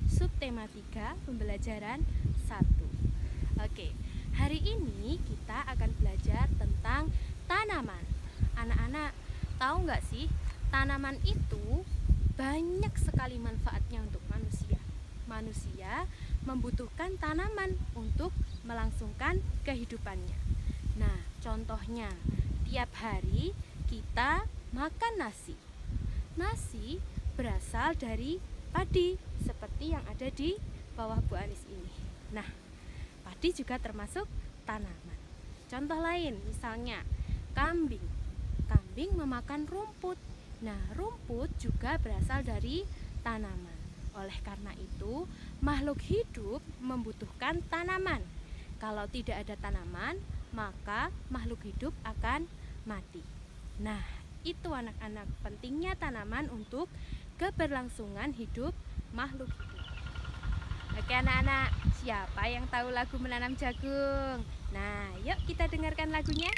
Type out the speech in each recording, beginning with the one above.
subtema 3, pembelajaran 1. Oke, hari ini kita akan belajar tentang tanaman. Anak-anak, tahu nggak sih, tanaman itu banyak sekali manfaatnya untuk manusia. Manusia membutuhkan tanaman untuk melangsungkan kehidupannya. Nah, contohnya, tiap hari kita makan nasi. Nasi berasal dari padi, seperti yang ada di bawah Bu Anis ini. Nah, padi juga termasuk tanaman. Contoh lain, misalnya kambing. Kambing memakan rumput. Nah, rumput juga berasal dari tanaman. Oleh karena itu, makhluk hidup membutuhkan tanaman. Kalau tidak ada tanaman, maka makhluk hidup akan mati. Nah, itu anak-anak, pentingnya tanaman untuk keberlangsungan hidup makhluk hidup. Oke anak-anak, siapa yang tahu lagu Menanam Jagung? Nah, yuk kita dengarkan lagunya.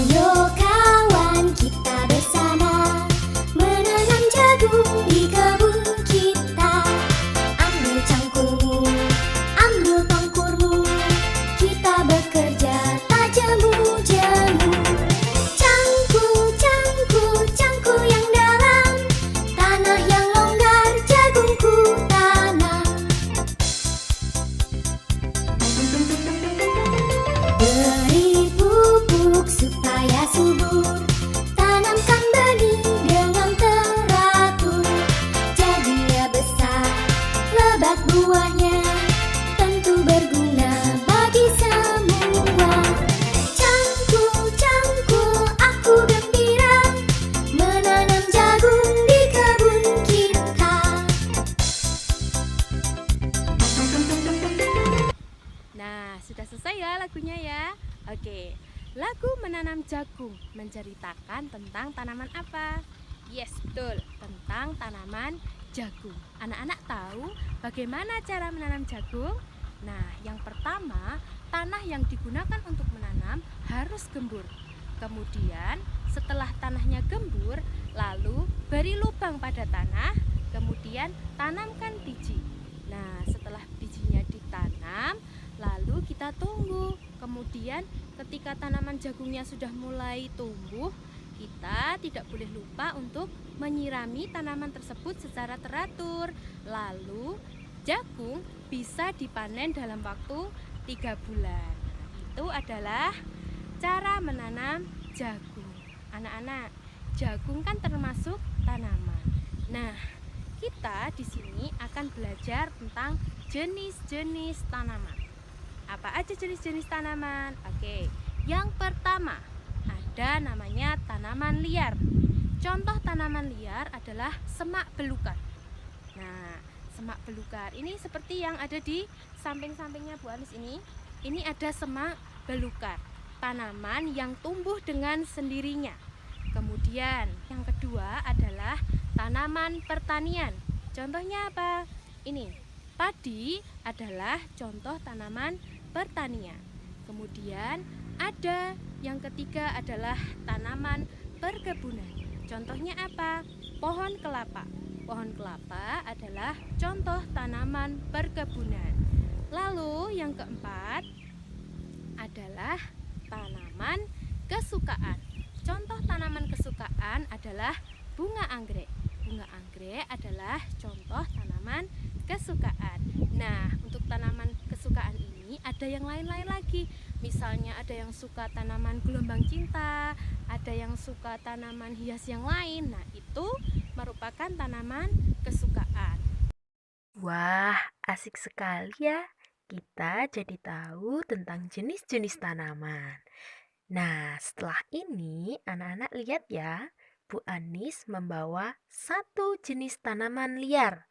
Ayo kawan kita bersama menanam jagung di kebun kita. Ambil cangkulmu, ambil tangkurmu, kita bekerja tak jemu-jemu. Cangkul, cangkul, cangkul yang dalam, tanah yang longgar jagungku tanam. Beri pupuk supaya subur, tanamkan benih dengan teratur. Jadinya besar, lebat buahnya, tentu berguna bagi semua. Cangkul, cangkul, aku gembira menanam jagung di kebun kita. Nah, sudah selesai ya lagunya ya. Oke, lagu Menanam Jagung menceritakan tentang tanaman apa? Yes, betul, tentang tanaman jagung. Anak-anak tahu bagaimana cara menanam jagung? Nah, yang pertama, tanah yang digunakan untuk menanam harus gembur. Kemudian, setelah tanahnya gembur, lalu beri lubang pada tanah, kemudian tanamkan biji. Nah, setelah bijinya ditanam, lalu kita tunggu. Kemudian ketika tanaman jagungnya sudah mulai tumbuh, kita tidak boleh lupa untuk menyirami tanaman tersebut secara teratur. Lalu jagung bisa dipanen dalam waktu 3 bulan. Itu adalah cara menanam jagung. Anak-anak, jagung kan termasuk tanaman. Nah, kita di sini akan belajar tentang jenis-jenis tanaman. Apa aja jenis-jenis tanaman? Oke, yang pertama ada namanya tanaman liar. Contoh tanaman liar adalah semak belukar. Nah, semak belukar ini seperti yang ada di samping-sampingnya Bu Anis ini. Ini ada semak belukar, tanaman yang tumbuh dengan sendirinya. Kemudian yang kedua adalah tanaman pertanian. Contohnya apa? Ini, padi adalah contoh tanaman pertanian. Kemudian ada yang ketiga adalah tanaman perkebunan. Contohnya apa? Pohon kelapa. Pohon kelapa adalah contoh tanaman perkebunan. Lalu yang keempat adalah tanaman kesukaan. Contoh tanaman kesukaan adalah bunga anggrek. Bunga anggrek adalah contoh tanaman kesukaan. Nah, untuk tanaman kesukaan ini ada yang lain-lain lagi. Misalnya ada yang suka tanaman gelombang cinta, ada yang suka tanaman hias yang lain. Nah, itu merupakan tanaman kesukaan. Wah, asik sekali ya. Kita jadi tahu tentang jenis-jenis tanaman. Nah, setelah ini anak-anak lihat ya, Bu Anis membawa satu jenis tanaman liar.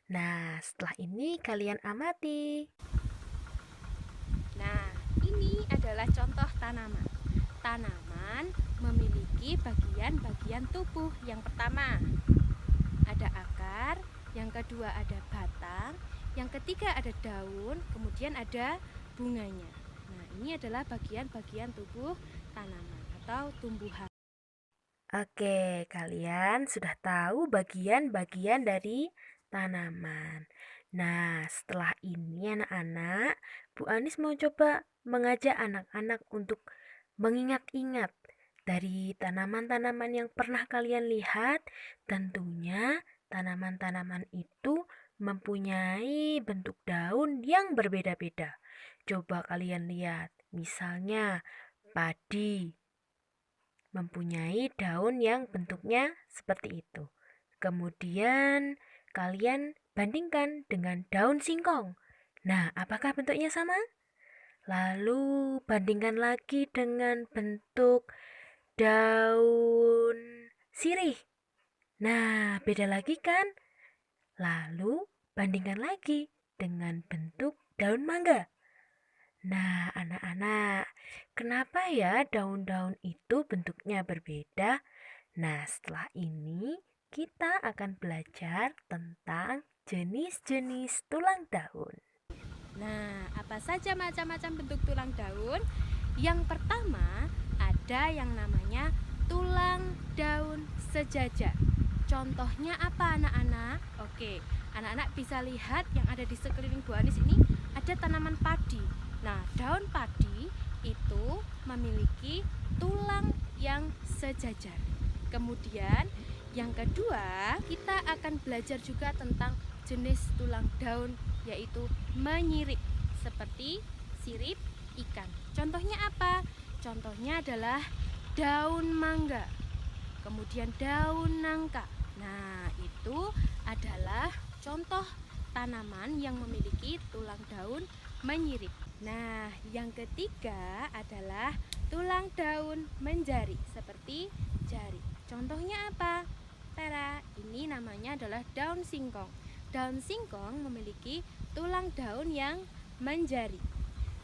Nah, setelah ini kalian amati. Nah, ini adalah contoh tanaman. Tanaman memiliki bagian-bagian tubuh. Yang pertama, ada akar, yang kedua ada batang, yang ketiga ada daun, kemudian ada bunganya. Nah, ini adalah bagian-bagian tubuh tanaman atau tumbuhan. Oke, kalian sudah tahu bagian-bagian dari tanaman. Nah, setelah ini anak-anak, Bu Anis mau coba mengajak anak-anak untuk mengingat-ingat dari tanaman-tanaman yang pernah kalian lihat. Tentunya tanaman-tanaman itu mempunyai bentuk daun yang berbeda-beda. Coba kalian lihat, misalnya padi mempunyai daun yang bentuknya seperti itu. Kemudian kalian bandingkan dengan daun singkong. Nah, apakah bentuknya sama? Lalu bandingkan lagi dengan bentuk daun sirih. Nah, beda lagi kan? Lalu bandingkan lagi dengan bentuk daun mangga. Nah, anak-anak, kenapa ya daun-daun itu bentuknya berbeda? Nah, setelah ini kita akan belajar tentang jenis-jenis tulang daun. Nah, apa saja macam-macam bentuk tulang daun? Yang pertama, ada yang namanya tulang daun sejajar. Contohnya apa anak-anak? Oke, anak-anak bisa lihat yang ada di sekeliling Bu Anis ini ada tanaman padi. Nah, daun padi itu memiliki tulang yang sejajar. Kemudian yang kedua, kita akan belajar juga tentang jenis tulang daun, yaitu menyirip, seperti sirip ikan. Contohnya apa? Contohnya adalah daun mangga, kemudian daun nangka. Nah, itu adalah contoh tanaman yang memiliki tulang daun menyirip. Nah, yang ketiga adalah tulang daun menjari, seperti jari. Contohnya apa? Tara, ini namanya adalah daun singkong. Daun singkong memiliki tulang daun yang menjari.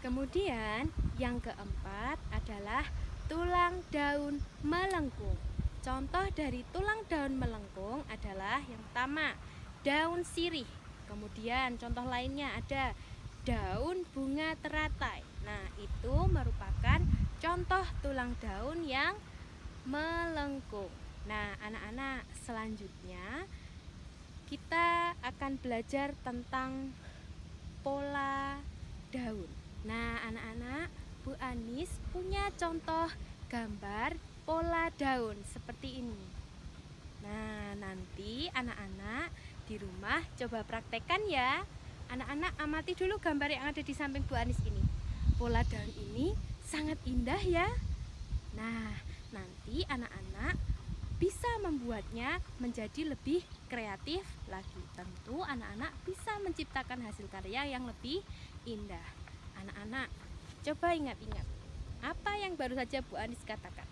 Kemudian yang keempat adalah tulang daun melengkung. Contoh dari tulang daun melengkung adalah yang pertama, daun sirih. Kemudian contoh lainnya ada daun bunga teratai. Nah, itu merupakan contoh tulang daun yang melengkung. Nah, anak-anak, selanjutnya kita akan belajar tentang pola daun. Nah, anak-anak, Bu Anis punya contoh gambar pola daun seperti ini. Nah, nanti anak-anak di rumah coba praktekkan ya. Anak-anak amati dulu gambar yang ada di samping Bu Anis ini. Pola daun ini sangat indah ya. Nah, nanti anak-anak bisa membuatnya menjadi lebih kreatif lagi. Tentu anak-anak bisa menciptakan hasil karya yang lebih indah. Anak-anak, coba ingat-ingat apa yang baru saja Bu Anis katakan.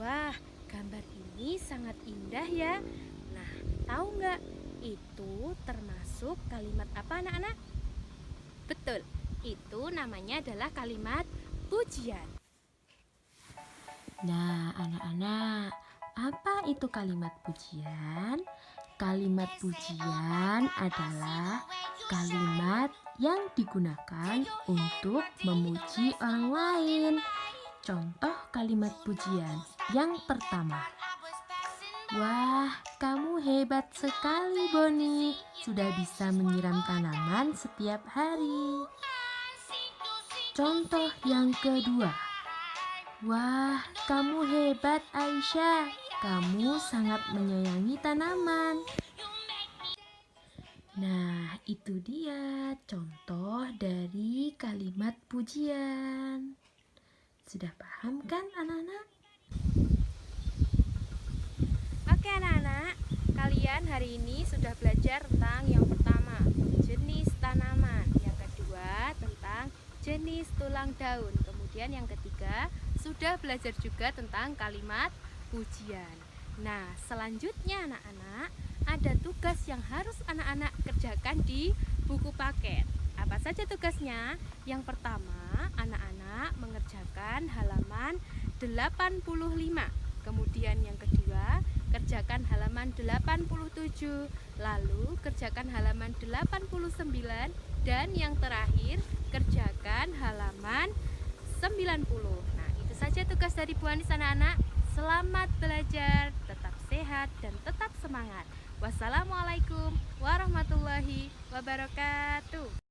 Wah, gambar ini sangat indah ya. Nah, tahu nggak? Itu termasuk kalimat apa anak-anak? Betul, itu namanya adalah kalimat pujian. Nah, anak-anak, apa itu kalimat pujian? Kalimat pujian adalah kalimat yang digunakan untuk memuji orang lain. Contoh kalimat pujian yang pertama. Wah, kamu hebat sekali, Boni. Sudah bisa menyiram tanaman setiap hari. Contoh yang kedua. Wah, kamu hebat, Aisyah. Kamu sangat menyayangi tanaman. Nah, itu dia contoh dari kalimat pujian. Sudah paham kan, anak-anak? Oke anak-anak, kalian hari ini sudah belajar tentang yang pertama, jenis tanaman. Yang kedua, tentang jenis tulang daun. Kemudian yang ketiga, sudah belajar juga tentang kalimat pujian. Nah, selanjutnya anak-anak, ada tugas yang harus anak-anak kerjakan di buku paket. Apa saja tugasnya? Yang pertama, anak-anak mengerjakan halaman 85. Kemudian yang kedua, kerjakan halaman 87. Lalu kerjakan halaman 89. Dan yang terakhir, kerjakan halaman 90. Nah, itu saja tugas dari Bu Anis anak-anak. Selamat belajar, tetap sehat dan tetap semangat. Wassalamualaikum warahmatullahi wabarakatuh.